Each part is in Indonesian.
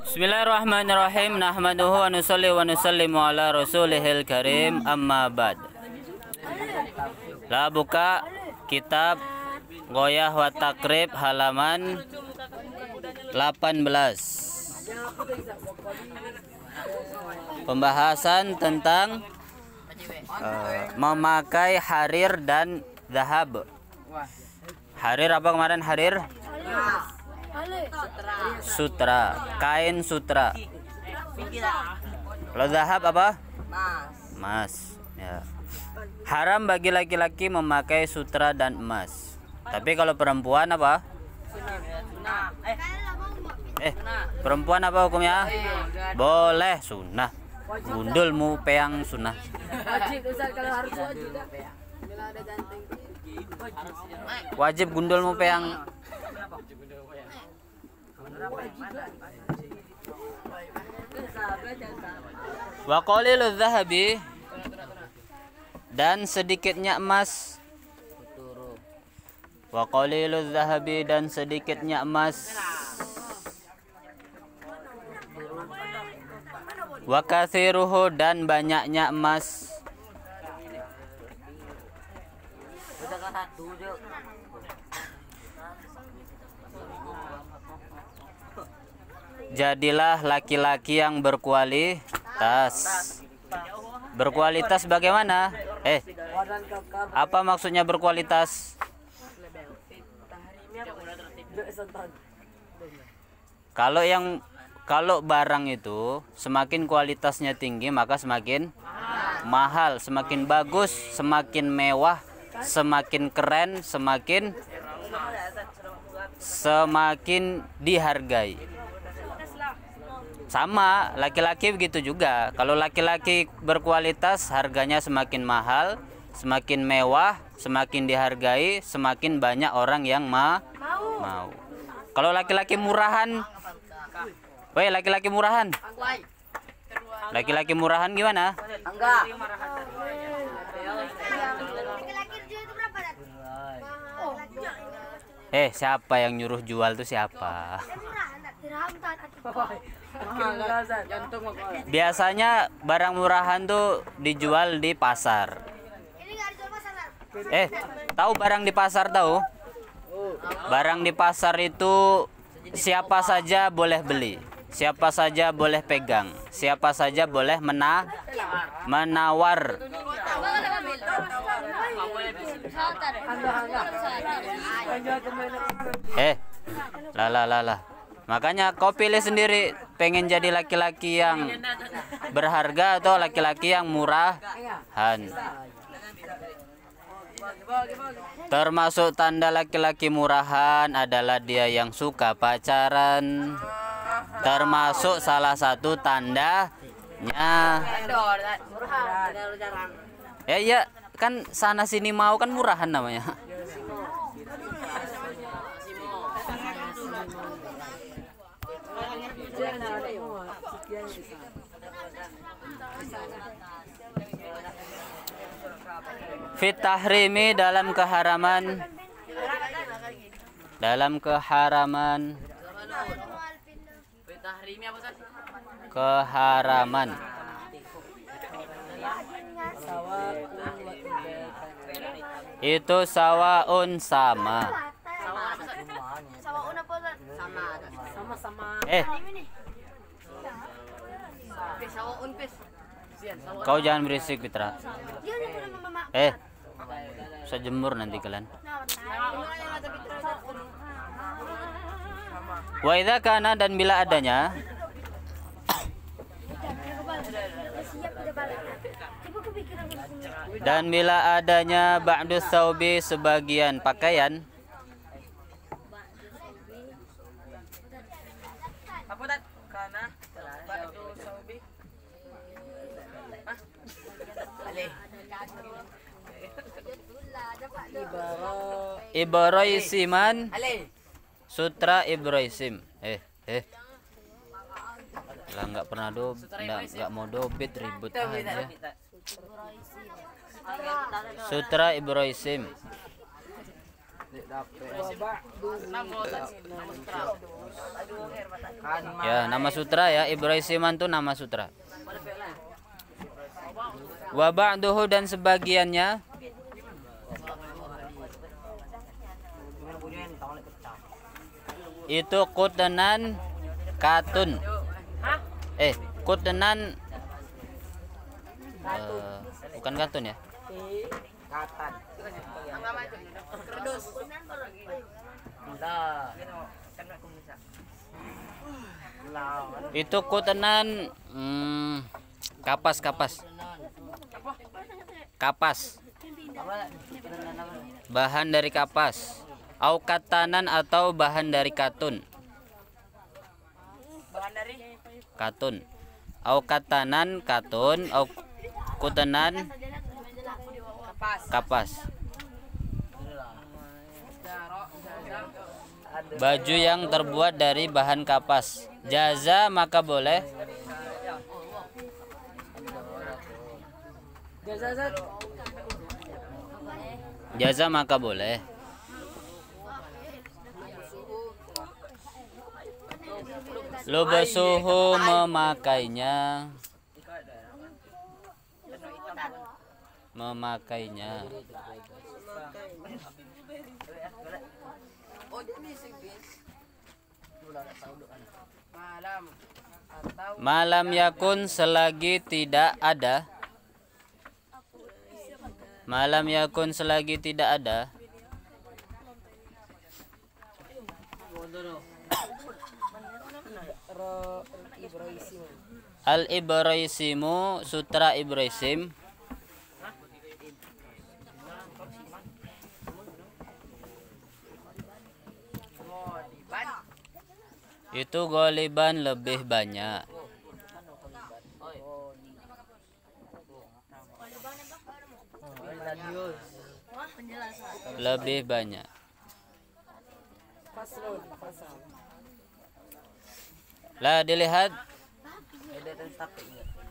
Bismillahirrahmanirrahim. Nahmaduhu wa nusalli wa nusallimu ala rasulihil karim. Amma ba'd. La buka kitab Ghoyah wa Takrib halaman 18. Pembahasan tentang memakai harir dan zahab. Harir apa kemarin? Harir sutra, kain sutra. Kalau zahab apa? Emas. Ya. Haram bagi laki-laki memakai sutra dan emas. Tapi kalau perempuan apa? Perempuan apa hukumnya? Boleh sunnah. Gundulmu peang sunnah. Wajib gundulmu peang. Wa qaliluz zahabi, dan sedikitnya emas. Wa qaliluz zahabi, dan sedikitnya emas. Wa kathiruhu, dan banyaknya emas. Jadilah laki-laki yang berkualitas. Berkualitas bagaimana? Apa maksudnya berkualitas? Kalau barang itu semakin kualitasnya tinggi maka semakin mahal, semakin bagus, semakin mewah, semakin keren, semakin dihargai. Sama, laki-laki begitu juga. Kalau laki-laki berkualitas, harganya semakin mahal, semakin mewah, semakin dihargai, semakin banyak orang yang mau. Kalau laki-laki murahan, laki-laki murahan. Laki-laki murahan gimana? Siapa yang nyuruh jual tuh siapa? Biasanya barang murahan tuh dijual di pasar. Tahu barang di pasar tahu? Barang di pasar itu siapa saja boleh beli, siapa saja boleh pegang, siapa saja boleh menawar. Lah. Makanya kau pilih sendiri, pengen jadi laki-laki yang berharga atau laki-laki yang murahan. Termasuk tanda laki-laki murahan adalah dia yang suka pacaran. Termasuk salah satu tandanya. Ya, kan sana sini mau kan murahan namanya. Fit tahrimi, dalam keharaman. Keharaman. Itu sawaun sama. Kau jangan berisik, Fitra. Bisa jemur nanti kalian. Wa idza kana, dan bila adanya. Dan bila adanya ba'du thawbi, sebagian pakaian. Ibrahisiman, sutra Ibrahim. Lah nggak pernah nggak mau dobit, ribut aja. Sutra Ibrahim. Ya, nama sutra ya, Ibrahisiman itu nama sutra. Wa ba'duhu dan sebagiannya itu kutenan katun. Kutenan bukan katun ya. Itu kutenan kapas. Bahan dari kapas. Au katanan atau bahan dari katun. Katun. Au katanan katun, au kutenan kapas. Baju yang terbuat dari bahan kapas. Jaza maka boleh. Jaza maka boleh. Lubasuhu memakainya. Malam yakun selagi tidak ada. Malam yakun selagi tidak ada. Al-Ibrahisimu sutra Ibrahisim. Itu goliban lebih banyak. Lebih banyak. Lah dilihat,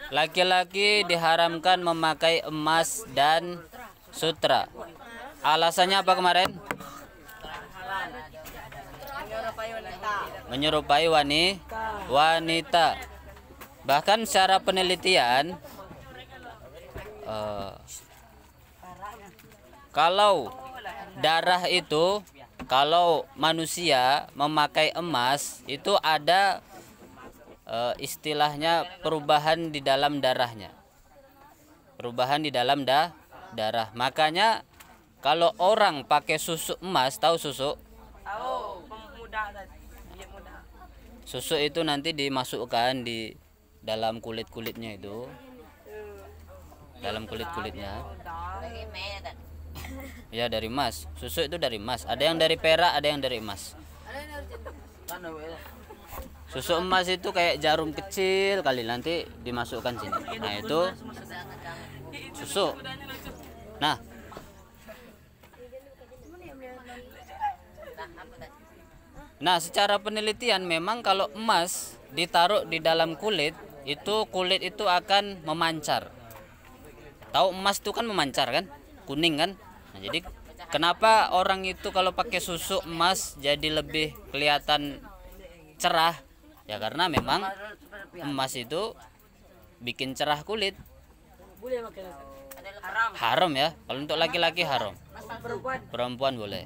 laki-laki diharamkan memakai emas dan sutra. Alasannya apa kemarin? Menyerupai wanita. Bahkan secara penelitian, kalau darah itu, kalau manusia memakai emas itu ada istilahnya perubahan di dalam darahnya. Perubahan di dalam darah. Makanya kalau orang pakai susuk emas, tahu susuk? Susuk itu nanti dimasukkan di dalam kulit-kulitnya itu. Dalam kulit-kulitnya. Ya dari emas. Susuk itu dari emas. Ada yang dari perak, ada yang dari emas. Susuk emas itu kayak jarum kecil kali, nanti dimasukkan sini. Nah itu susuk. Nah secara penelitian memang kalau emas ditaruh di dalam kulit itu akan memancar. Tahu emas itu kan memancar kan, kuning kan. Nah, jadi kenapa orang itu kalau pakai susuk emas jadi lebih kelihatan cerah? Ya karena memang emas itu bikin cerah kulit. Haram ya. Kalau untuk laki-laki haram. Perempuan boleh.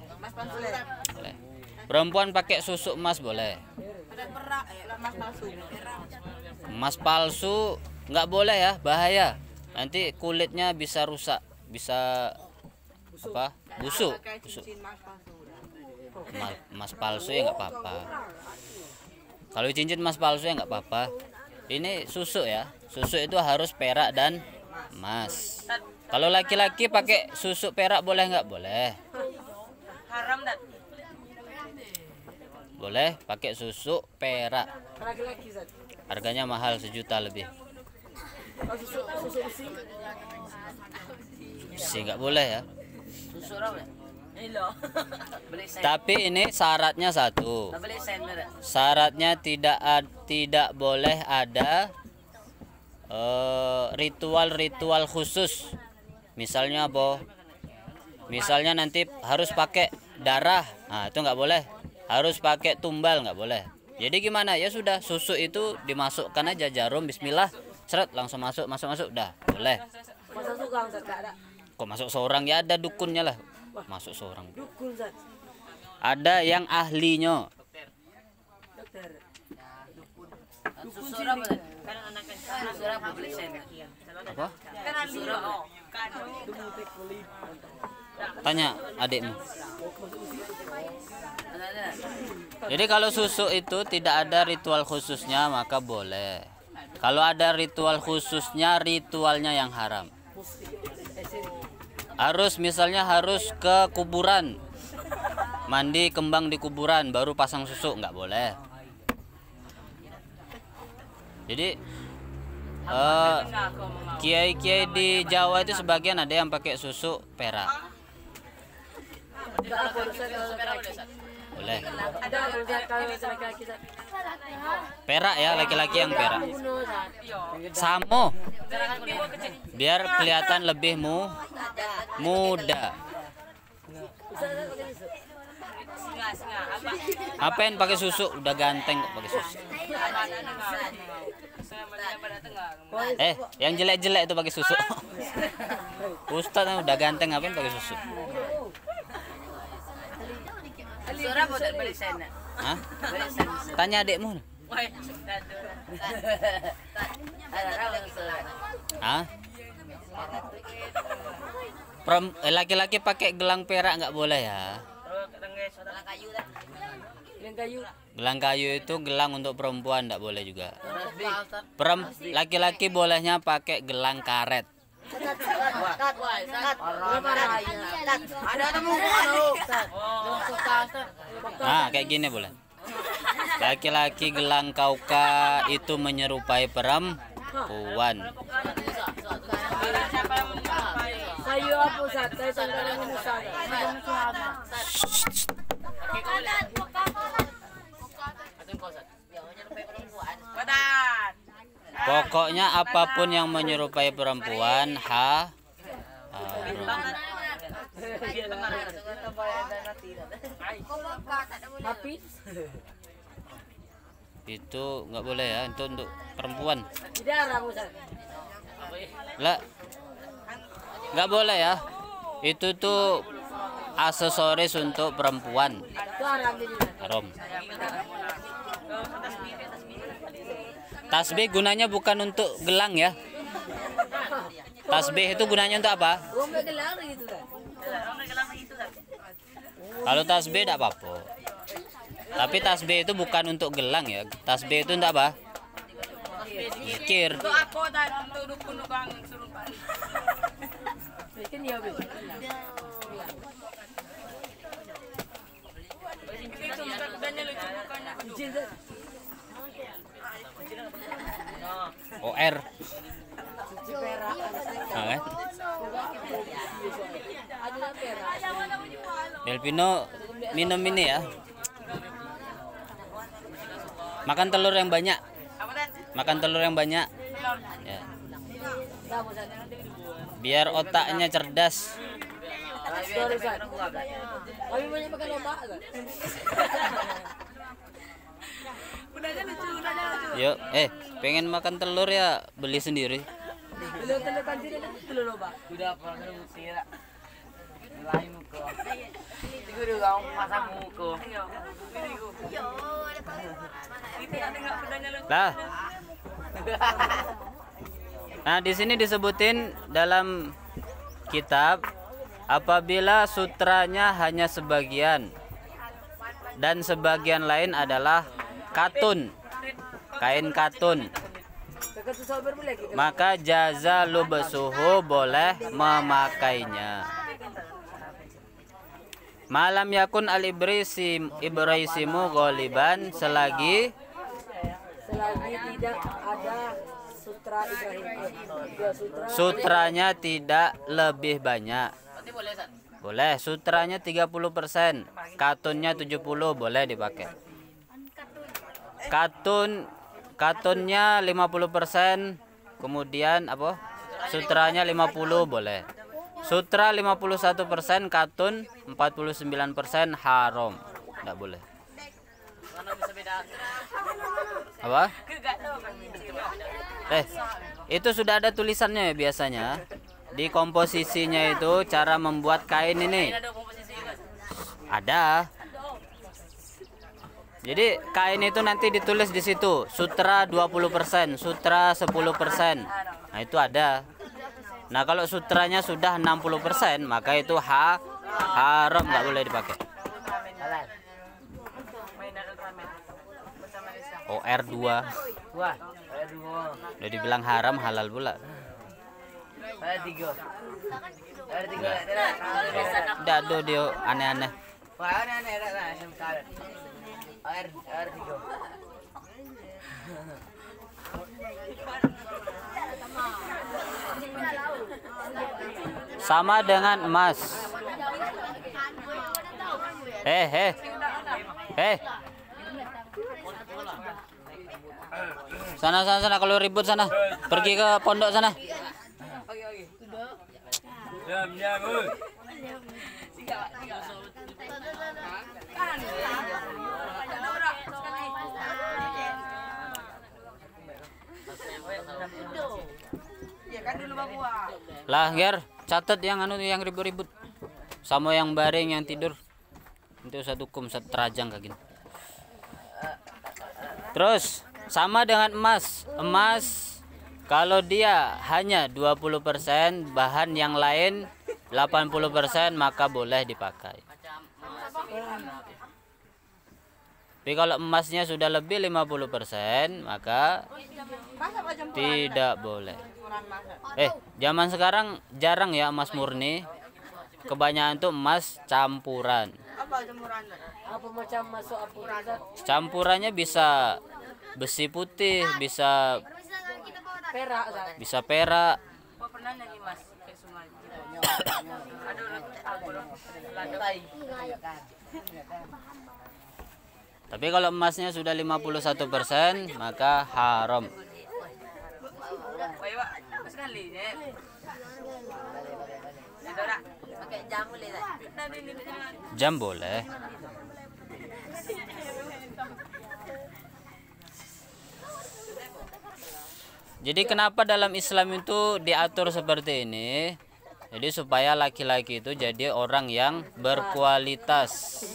Perempuan pakai susuk emas boleh. Emas palsu nggak boleh ya, bahaya. Nanti kulitnya bisa rusak, bisa busuk. Emas palsu ya nggak apa-apa. Kalau cincin emas palsu ya nggak apa-apa. Ini susuk ya. Susuk itu harus perak dan emas. Kalau laki-laki pakai susuk perak boleh nggak? Boleh. Haram dan. Boleh pakai susuk perak. Harganya mahal, 1 juta lebih. Besi nggak boleh ya. Tapi ini syaratnya satu. Syaratnya tidak boleh ada ritual-ritual khusus. Misalnya apa? Misalnya nanti harus pakai darah. Nah, itu nggak boleh. Harus pakai tumbal, nggak boleh. Jadi gimana? Ya sudah, susu itu dimasukkan aja jarum, bismillah, seret langsung masuk, dah, boleh. Masa suka Ustaz enggak ada. Kok masuk seorang, ya ada dukunnya lah. Masuk seorang. Dukun Ustaz. Ada yang ahlinya. Dokter. Susura apa? Kan anak susura public center. Apa? Kan susura. Oh, kan. Tanya adikmu. Jadi kalau susu itu tidak ada ritual khususnya maka boleh. Kalau ada ritual khususnya, ritualnya yang haram. Misalnya harus ke kuburan, mandi kembang di kuburan baru pasang susu, nggak boleh. Jadi kiai-kiai di Jawa itu sebagian ada yang pakai susu perak. Boleh. Perak ya, laki-laki yang perak. Samo. Biar kelihatan lebih muda. Apain pakai susu? Udah ganteng kok pakai susu. Yang jelek-jelek itu pakai susu. Ustadz udah ganteng, ngapain pakai susu? Hah? Tanya adikmu. Hah? Laki-laki pakai gelang perak nggak boleh ya? Gelang kayu itu gelang untuk perempuan, nggak boleh juga. Laki-laki bolehnya pakai gelang karet. Nah, kayak gini boleh. Laki-laki gelang kauka itu menyerupai perempuan. Kayu apa Ustaz? Saya sangka Musa. Pokoknya apapun yang menyerupai perempuan haram. Itu nggak boleh ya, itu untuk perempuan. Lah, nggak boleh ya. Itu tuh aksesoris untuk perempuan. Haram. Tasbih gunanya bukan untuk gelang ya. Tasbih itu gunanya untuk apa? Kalau tasbih tidak apa-apa. Tapi tasbih itu bukan untuk gelang ya. Tasbih itu untuk apa? Zikir. OR. Nah, kan? Delvino minum ini ya. Makan telur yang banyak. Makan telur yang banyak. Ya. Biar otaknya cerdas. Yuk, pengen makan telur ya beli sendiri. Lah. Nah, di sini disebutin dalam kitab apabila sutranya hanya sebagian dan sebagian lain adalah katun, kain katun, maka jaza lubsuhu, boleh memakainya. Malam yakun al ibrisimu ghaliban, selagi tidak ada sutra Ibrahim, sutranya tidak lebih banyak. Boleh, sutranya 30%, katunnya 70%, boleh dipakai. Katunnya 50%, kemudian apa? Sutranya 50%, boleh. Sutra 51%, katun 49%, haram. Enggak boleh. Apa? Itu sudah ada tulisannya ya biasanya. Di komposisinya itu cara membuat kain ini. Ada. Jadi kain itu nanti ditulis di situ, sutra 20%, sutra 10%. Nah, itu ada. Nah, kalau sutranya sudah 60%, maka itu haram, nggak boleh dipakai. OR2. Udah dibilang haram, halal pula. Udah ada dia aneh-aneh. Sama dengan emas. Sana kalau ribut sana. Pergi ke pondok sana. Lah, Ger, catat yang yang ribut-ribut. Sama yang baring, yang tidur. Itu satu hukum terajang kayak gini. Terus sama dengan emas. Emas kalau dia hanya 20%, bahan yang lain 80%, maka boleh dipakai. Tapi kalau emasnya sudah lebih 50%, maka tidak boleh. Zaman sekarang jarang ya emas murni. Kebanyakan tuh emas campuran. Apa macam masuk apa? Campurannya bisa besi putih, bisa Perak. bisa perak. Pernah nyanyi Mas kayak semua. Tapi kalau emasnya sudah 51%, maka haram. Sekali ya. Pakai jam boleh tak? Jam boleh. Jadi kenapa dalam Islam itu diatur seperti ini? Jadi supaya laki-laki itu jadi orang yang berkualitas.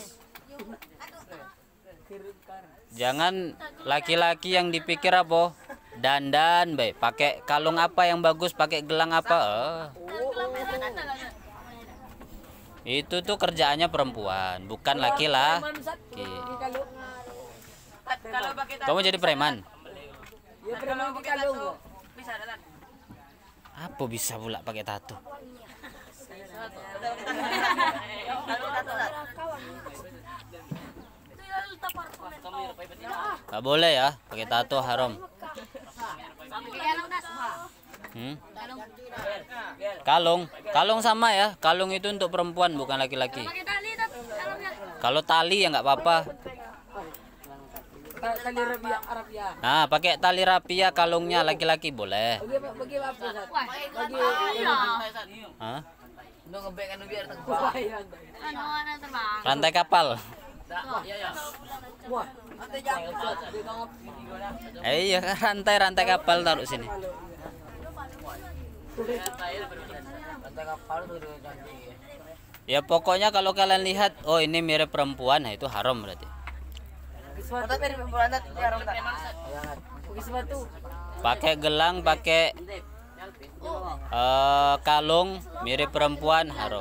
Jangan laki-laki yang dipikir apa? Dandan baik, pakai kalung apa yang bagus, pakai gelang apa? Itu tuh kerjaannya perempuan, bukan laki-laki. Kamu jadi preman? Ya preman di kalung. Apa bisa pula pakai tato? Gak boleh ya, pakai tato haram. Kalung sama ya. Kalung itu untuk perempuan bukan laki-laki. Kalau tali ya nggak apa-apa. Tali rapia. Nah, pakai tali rapia kalungnya laki-laki boleh. Bagi apa? Bagi Hah? bayang. Rantai kapal. Wah. Iya, rantai kapal taruh sini. Ya pokoknya kalau kalian lihat, oh ini mirip perempuan, nah itu haram berarti. Pakai gelang, pakai kalung mirip perempuan haram.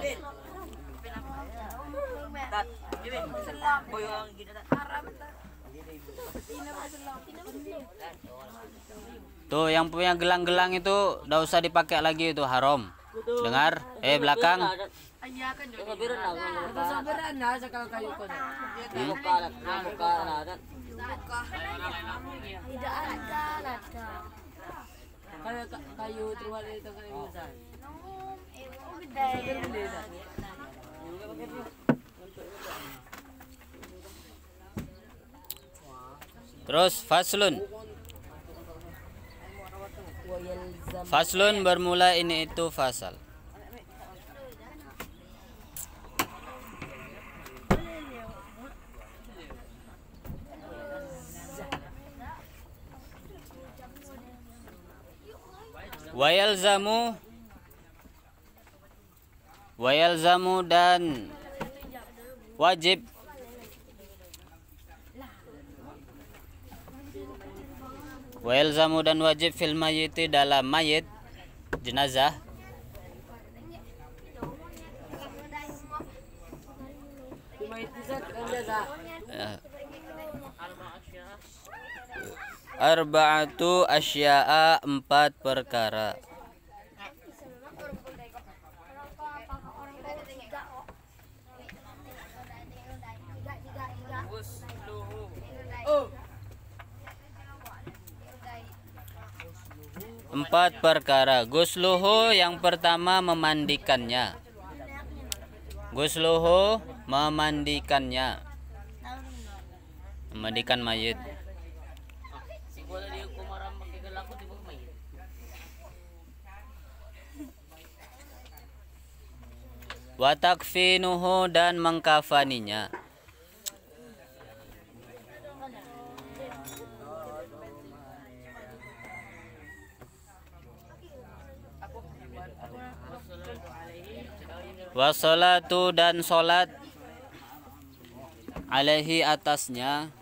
Tuh yang punya gelang-gelang itu udah usah dipakai lagi, itu haram. Dengar? Belakang. Kayu terwal itu kayu besar. Terus faslun. Faslun bermula ini itu fasal. Wayalzamu dan wajib fil mayyiti dalam mayit jenazah arba'atu asya'a 4 perkara. Empat perkara. Gusluhu yang pertama memandikannya. Gusluhu memandikannya. Memandikan mayit. Wa takfinuhu dan mengkafaninya. Wassalatu dan sholat alaihi atasnya.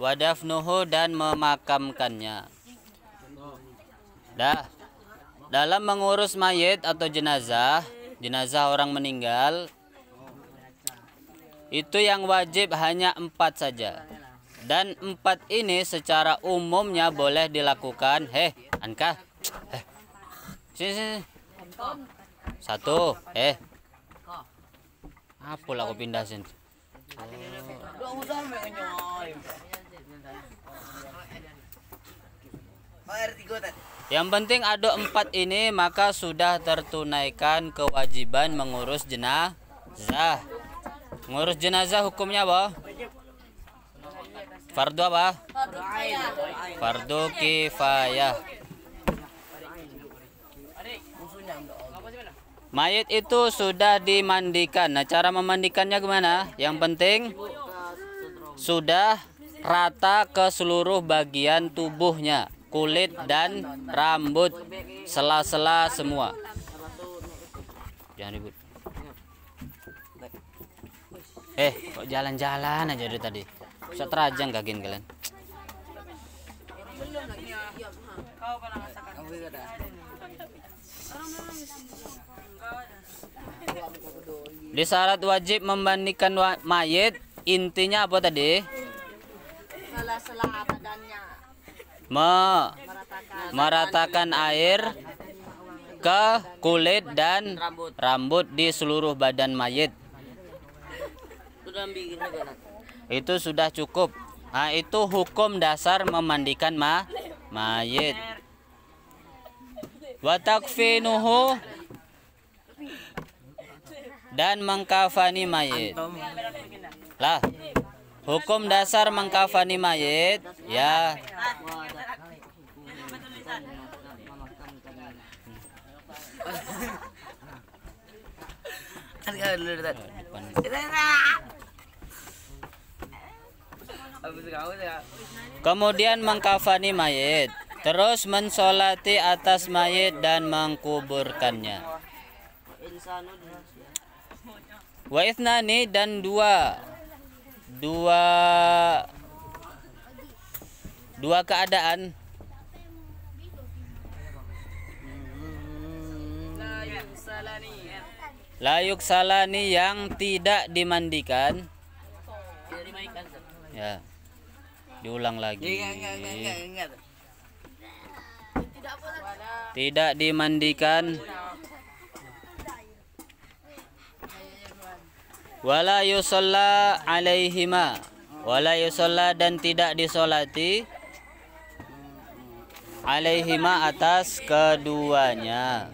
Wadafnuhu dan memakamkannya. Dalam mengurus mayit atau jenazah orang meninggal, itu yang wajib hanya 4 saja. Dan 4 ini secara umumnya boleh dilakukan. Anka. Sini. 1. Apa lah aku pindah sini. Yang penting ada 4 ini, maka sudah tertunaikan kewajiban mengurus jenazah. Mengurus jenazah hukumnya apa? Fardu apa? Fardu kifayah. Mayit itu sudah dimandikan. Nah, cara memandikannya gimana? Yang penting sudah rata ke seluruh bagian tubuhnya, kulit dan rambut, sela-sela semua. Jangan ribut. Kok jalan-jalan aja dari tadi. Bisa terajang kakin kalian. Di syarat wajib memandikan mayit, intinya apa tadi? Sela-sela badannya. Meratakan air ke kulit dan rambut di seluruh badan mayit. Itu sudah cukup. Nah, itu hukum dasar memandikan mayit. Wa takfinuhu dan mengkafani mayit. Lah, hukum dasar mengkafani mayit ya. Kemudian mengkafani mayit, terus mensolati atas mayit dan mengkuburkannya. Wa ithnani dan dua keadaan. Layuk salani yang tidak dimandikan. Ya, diulang lagi. Tidak dimandikan. Wala yusalla alaihima. Wala yusalla dan tidak disolati. Alaihima atas keduanya.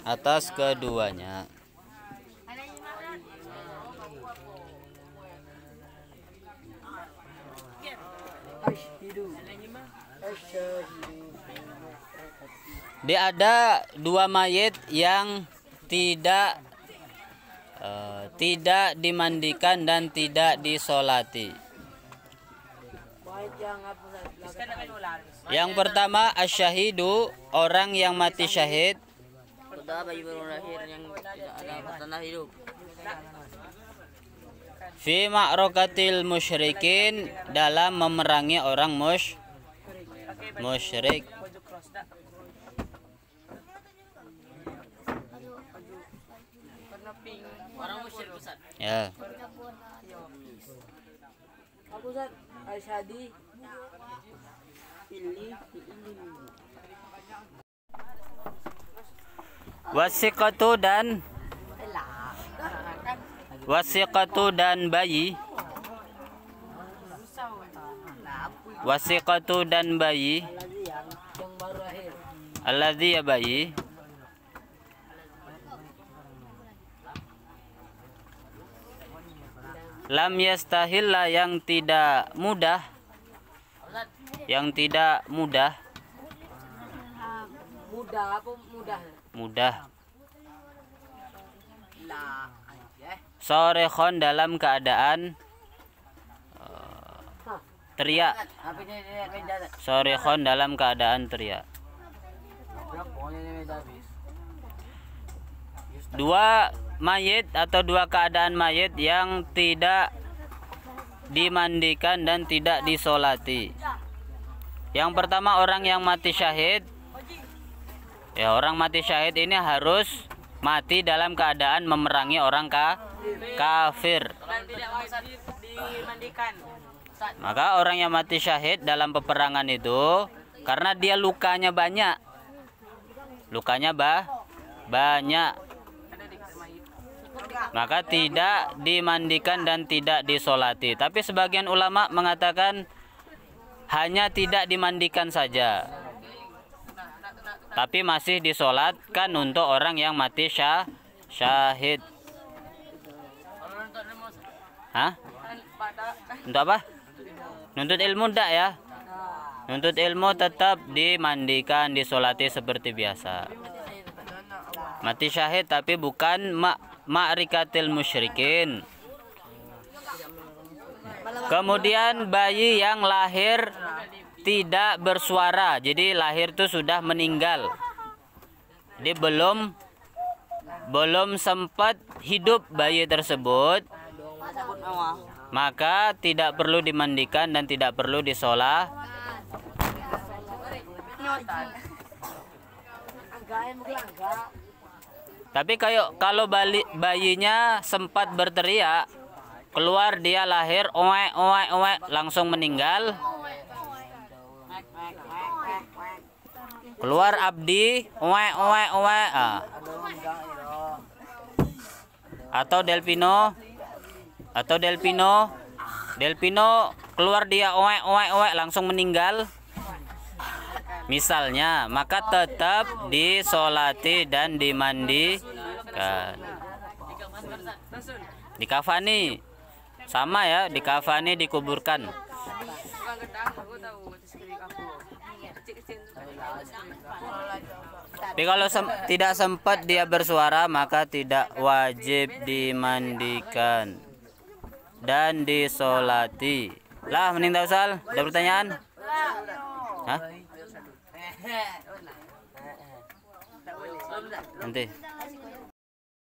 Atas keduanya. Dia ada 2 mayit yang tidak dimandikan dan tidak disolati. Baik yang apa Ustaz? Yang pertama asyahidu, orang yang mati syahid. Sudah bayi baru lahir yang tidak ada tanda hidup. Fi ma'rakatil musyrikin, dalam memerangi orang musyrik. Orang musyrik Ustaz. Ya. Apa Ustaz? Asyhadi. Pilih. Wasiqatu dan bayi. Wasiqatu dan bayi. Yang baru lahir. Alladzi, ya bayi. Lam yastahilla, yang tidak mudah. Yang tidak mudah. Mudah apa mudah? Mudah. Lah, Sorekhon, dalam keadaan teriak. apa ini meja? Sorekhon, dalam keadaan teriak. Dua mayit atau dua keadaan mayit yang tidak dimandikan dan tidak disolati. Yang pertama orang yang mati syahid. Ya, orang mati syahid ini harus mati dalam keadaan memerangi orang kafir. Dan tidak bisa dimandikan. Maka orang yang mati syahid dalam peperangan itu karena dia lukanya banyak. Lukanya banyak. Maka tidak dimandikan dan tidak disolati. Tapi sebagian ulama mengatakan hanya tidak dimandikan saja, tapi masih disolatkan untuk orang yang mati syahid. Hah? Untuk apa? Nuntut ilmu enggak ya? Nuntut ilmu tetap dimandikan, disolati seperti biasa. Mati syahid tapi bukan ma'rikatil musyrikin. Kemudian bayi yang lahir tidak bersuara, jadi lahir itu sudah meninggal. Jadi belum sempat hidup bayi tersebut, maka tidak perlu dimandikan dan tidak perlu disolat. Tapi kalau bayinya sempat berteriak, keluar dia lahir, oe, langsung meninggal. Keluar abdi, oe. Atau Delpino, keluar dia, oe, langsung meninggal. Misalnya, maka tetap disolati dan dimandikan. Dikafani. Sama ya, dikafani, dikuburkan. Tapi kalau tidak sempat dia bersuara, maka tidak wajib dimandikan dan disolati. Lah, mending tahu Sal. Ada pertanyaan? Hah? Nanti.